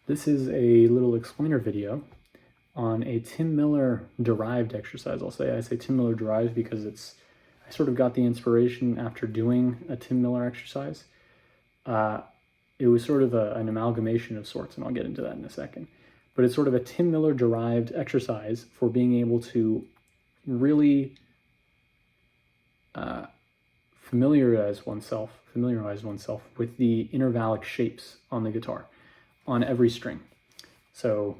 This is a little explainer video on a Tim Miller derived exercise. I say Tim Miller derived because I sort of got the inspiration after doing a Tim Miller exercise. It was sort of an amalgamation of sorts, and I'll get into that in a second. But it's sort of a Tim Miller derived exercise for being able to really familiarize oneself with the intervallic shapes on the guitar on every string. So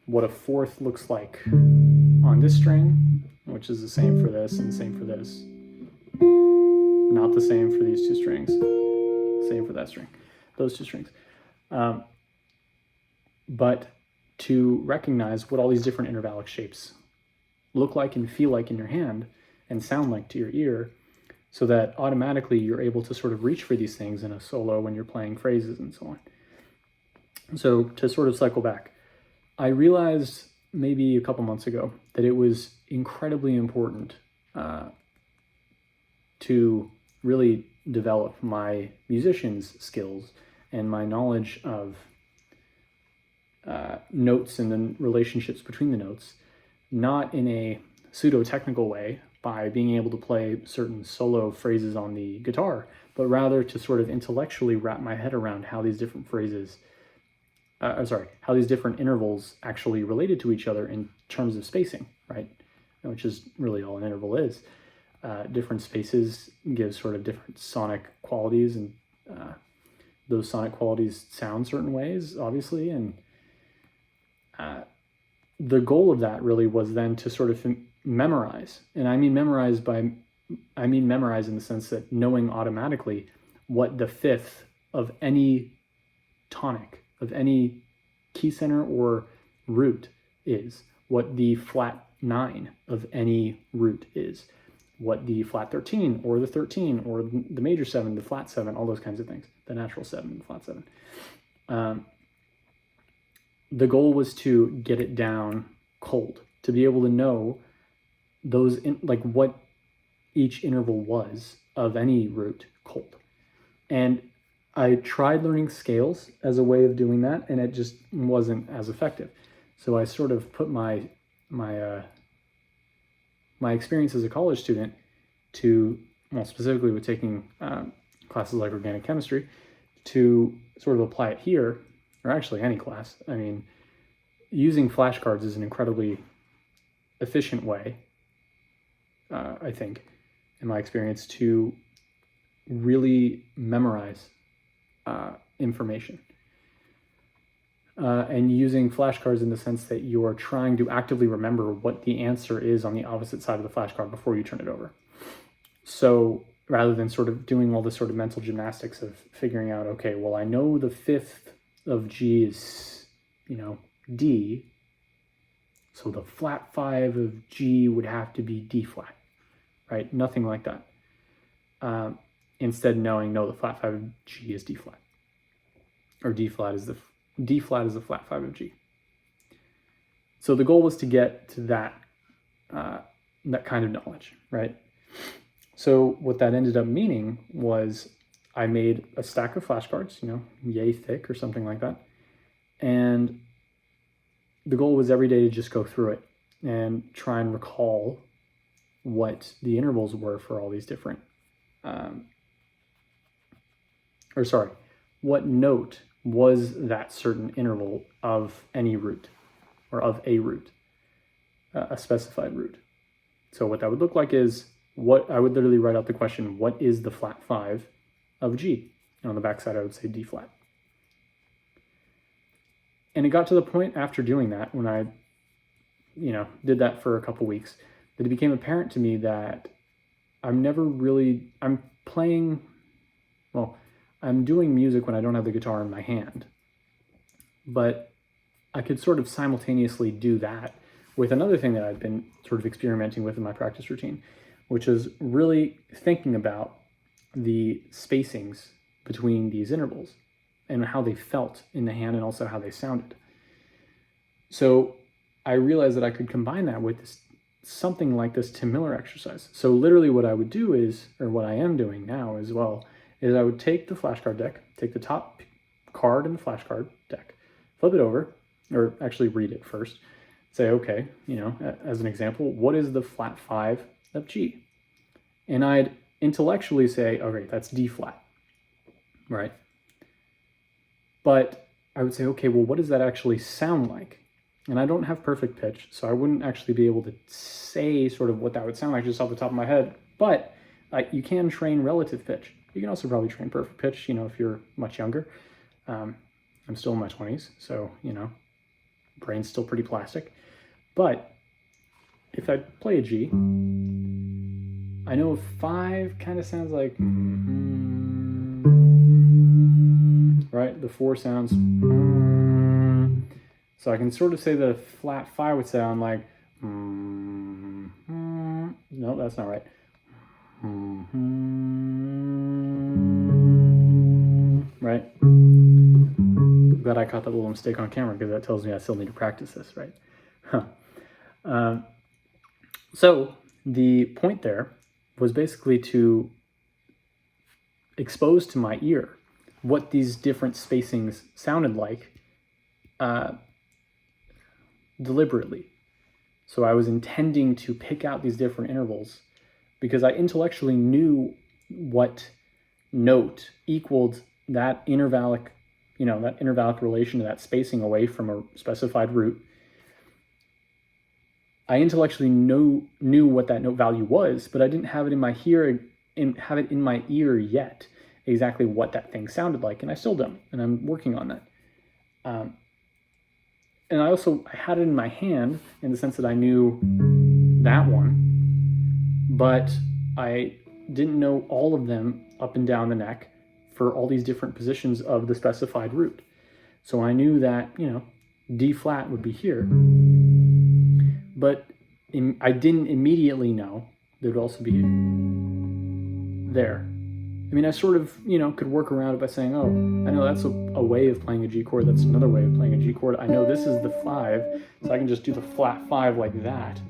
what a fourth looks like on this string, which is the same for this and the same for this. Not the same for these two strings. Same for that string. Those two strings. But to recognize what all these different intervallic shapes look like and feel like in your hand and sound like to your ear, so that automatically you're able to sort of reach for these things in a solo when you're playing phrases and so on. So to sort of cycle back, I realized maybe a couple months ago that it was incredibly important to really develop my musician's skills and my knowledge of notes and the relationships between the notes, not in a pseudo-technical way by being able to play certain solo phrases on the guitar, but rather to sort of intellectually wrap my head around how these different phrases how these different intervals actually related to each other in terms of spacing, right? Which is really all an interval is. Different spaces give sort of different sonic qualities, and those sonic qualities sound certain ways, obviously. And the goal of that really was then to sort of memorize. And I mean memorize in the sense that knowing automatically what the fifth of any tonic, of any key center or root is, what the flat 9 of any root is, what the flat 13 or the 13 or the major 7, the flat 7, all those kinds of things, the natural 7, the flat 7. The goal was to get it down cold, to be able to know those, what each interval was of any root cold. And I tried learning scales as a way of doing that, and it just wasn't as effective. So I sort of put my experience as a college student to, well, specifically with taking classes like organic chemistry, to sort of apply it here, or actually any class. I mean, using flashcards is an incredibly efficient way, I think, in my experience, to really memorize information. And using flashcards in the sense that you are trying to actively remember what the answer is on the opposite side of the flashcard before you turn it over. So rather than sort of doing all this sort of mental gymnastics of figuring out, okay, well, I know the fifth of G is, D, so the flat 5 of G would have to be D flat, right? Nothing like that. Instead knowing, no, the flat 5 of G is D flat, or D flat is the flat 5 of G. So the goal was to get to that kind of knowledge, right? So what that ended up meaning was I made a stack of flashcards, yay thick or something like that. And the goal was every day to just go through it and try and recall what the intervals were for all these different, what note was that certain interval of any root, or of a root, a specified root. So what that would look like is, I would literally write out the question, what is the flat 5 of G? And on the back side, I would say D flat. And it got to the point after doing that, when I, did that for a couple weeks, that it became apparent to me that I'm doing music when I don't have the guitar in my hand, but I could sort of simultaneously do that with another thing that I've been sort of experimenting with in my practice routine, which is really thinking about the spacings between these intervals and how they felt in the hand and also how they sounded. So I realized that I could combine that with something like this Tim Miller exercise. So literally what I would do is, or what I am doing now as well, is I would take the flashcard deck, take the top card in the flashcard deck, flip it over, or actually read it first. Say, okay, as an example, what is the flat 5 of G? And I'd intellectually say, okay, that's D flat, right? But I would say, okay, well, what does that actually sound like? And I don't have perfect pitch, so I wouldn't actually be able to say sort of what that would sound like just off the top of my head. But you can train relative pitch. You can also probably train perfect pitch, if you're much younger. I'm still in my 20s, so, brain's still pretty plastic. But if I play a G, I know 5 kind of sounds like, right? The 4 sounds, so I can sort of say the flat 5 would sound like, no, that's not right. Right? I'm glad I caught that little mistake on camera, because that tells me I still need to practice this, right? So the point there was basically to expose to my ear what these different spacings sounded like deliberately. So I was intending to pick out these different intervals because I intellectually knew what note equaled that intervallic, that intervallic relation to that spacing away from a specified root. I intellectually knew what that note value was, but I didn't have it in my ear yet, exactly what that thing sounded like, and I still don't, and I'm working on that. And I had it in my hand in the sense that I knew that one, but I didn't know all of them up and down the neck for all these different positions of the specified root. So I knew that, D flat would be here, but I didn't immediately know that it would also be there. I mean, I sort of, could work around it by saying, oh, I know that's a way of playing a G chord. That's another way of playing a G chord. I know this is the 5, so I can just do the flat 5 like that.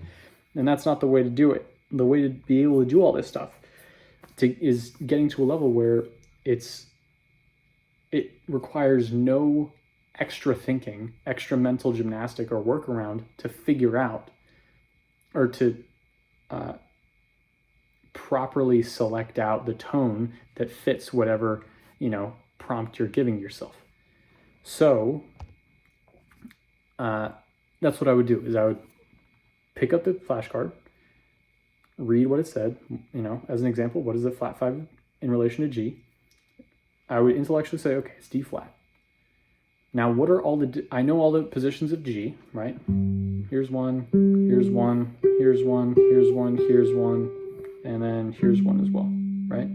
And that's not the way to do it. The way to be able to do all this stuff is getting to a level where it requires no extra thinking, extra mental gymnastic or workaround to figure out or to properly select out the tone that fits whatever, prompt you're giving yourself. So that's what I would do, is I would pick up the flashcard, read what it said, as an example, what is the flat 5 in relation to G? I would intellectually say, okay, it's D flat. Now, what are I know all the positions of G, right? Here's one, here's one, here's one, here's one, here's one, and then here's one as well, right?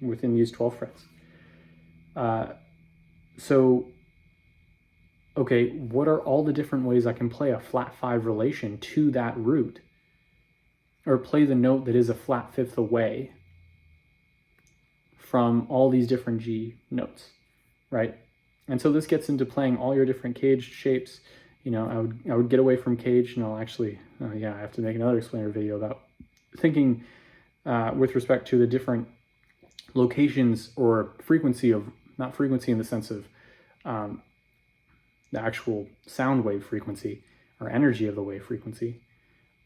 Within these 12 frets. So, okay, what are all the different ways I can play a flat 5 relation to that root? Or play the note that is a flat 5th away from all these different G notes, right? And so this gets into playing all your different caged shapes. I would get away from cage, and I'll actually, I have to make another explainer video about thinking with respect to the different locations or frequency of, not frequency in the sense of the actual sound wave frequency or energy of the wave frequency,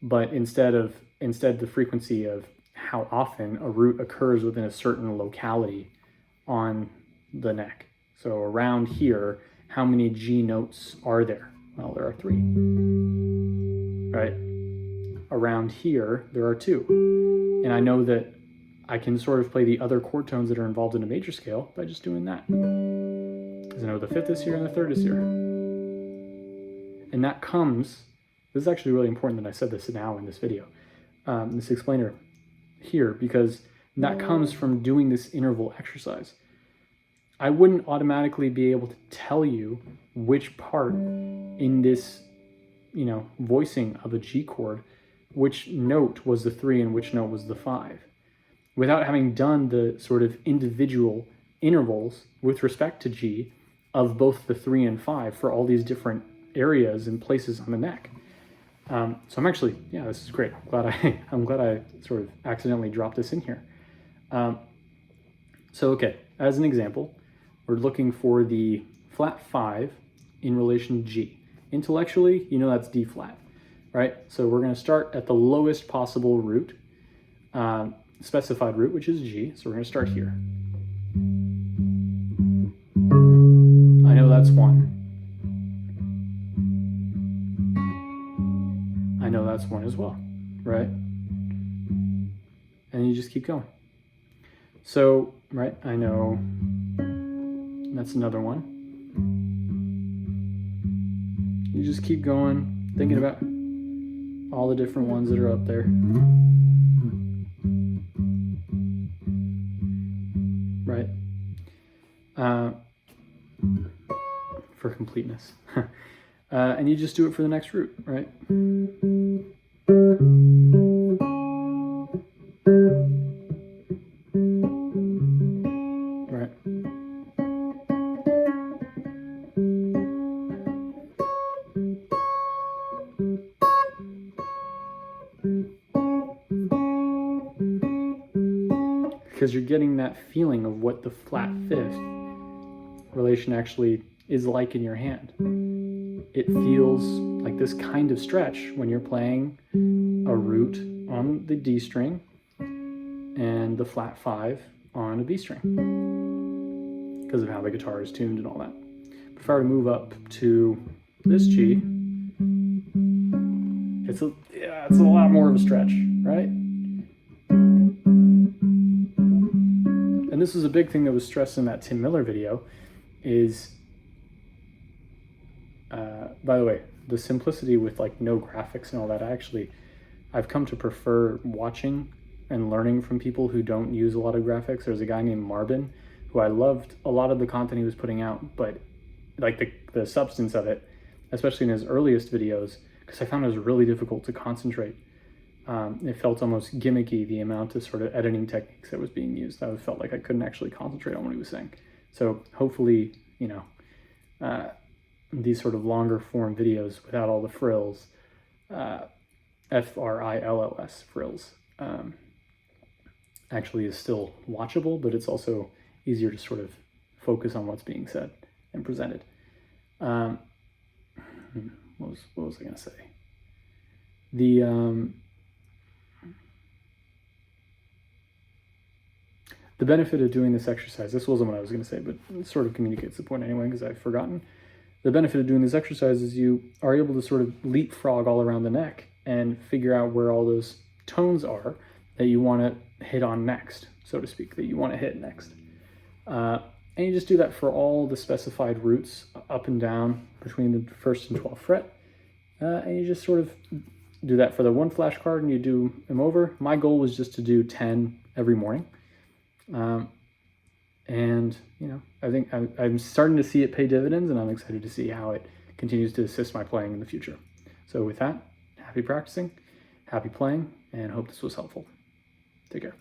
but instead the frequency of how often a root occurs within a certain locality on the neck. So around here, how many G notes are there? Well, there are 3, right? Around here, there are 2. And I know that I can sort of play the other chord tones that are involved in a major scale by just doing that. Because I know the 5th is here and the 3rd is here. And that comes, this is actually really important that I said this now in this video, this explainer here, because that comes from doing this interval exercise. I wouldn't automatically be able to tell you which part in this, voicing of a G chord, which note was the 3 and which note was the 5, without having done the sort of individual intervals with respect to G of both the 3 and 5 for all these different areas and places on the neck. So I'm actually, this is great. I'm glad I sort of accidentally dropped this in here. So okay, as an example, we're looking for the flat 5 in relation to G. Intellectually, you know that's D flat, right? So we're going to start at the lowest possible root, specified root, which is G. So we're going to start here. I know that's 1. I know that's 1 as well, right? And you just keep going. So, right, I know that's another 1. You just keep going, thinking about all the different ones that are up there. Right? For completeness. And you just do it for the next root, right? Right. Because you're getting that feeling of what the flat fifth relation actually is like in your hand. It feels like this kind of stretch when you're playing a root on the D string and the flat 5 on a B string because of how the guitar is tuned and all that. But if I were to move up to this G, it's a lot more of a stretch, right? And this is a big thing that was stressed in that Tim Miller video is, by the way, the simplicity with like no graphics and all that. I've come to prefer watching and learning from people who don't use a lot of graphics. There's a guy named Marvin who I loved a lot of the content he was putting out, but like the substance of it, especially in his earliest videos, because I found it was really difficult to concentrate. It felt almost gimmicky, the amount of sort of editing techniques that was being used. I felt like I couldn't actually concentrate on what he was saying. So hopefully, you know, these sort of longer form videos without all the frills, F-R-I-L-L-S, frills, actually is still watchable, but it's also easier to sort of focus on what's being said and presented. What was I going to say? The benefit of doing this exercise, this wasn't what I was going to say, but it sort of communicates the point anyway because I've forgotten. The benefit of doing this exercise is you are able to sort of leapfrog all around the neck and figure out where all those tones are that you want to hit on next, so to speak, that you want to hit next. And you just do that for all the specified roots up and down between the 1st and 12th fret. And you just sort of do that for the one flashcard and you do them over. My goal was just to do 10 every morning. And, you know, I think I'm starting to see it pay dividends, and I'm excited to see how it continues to assist my playing in the future. So with that, happy practicing, happy playing, and hope this was helpful. Take care.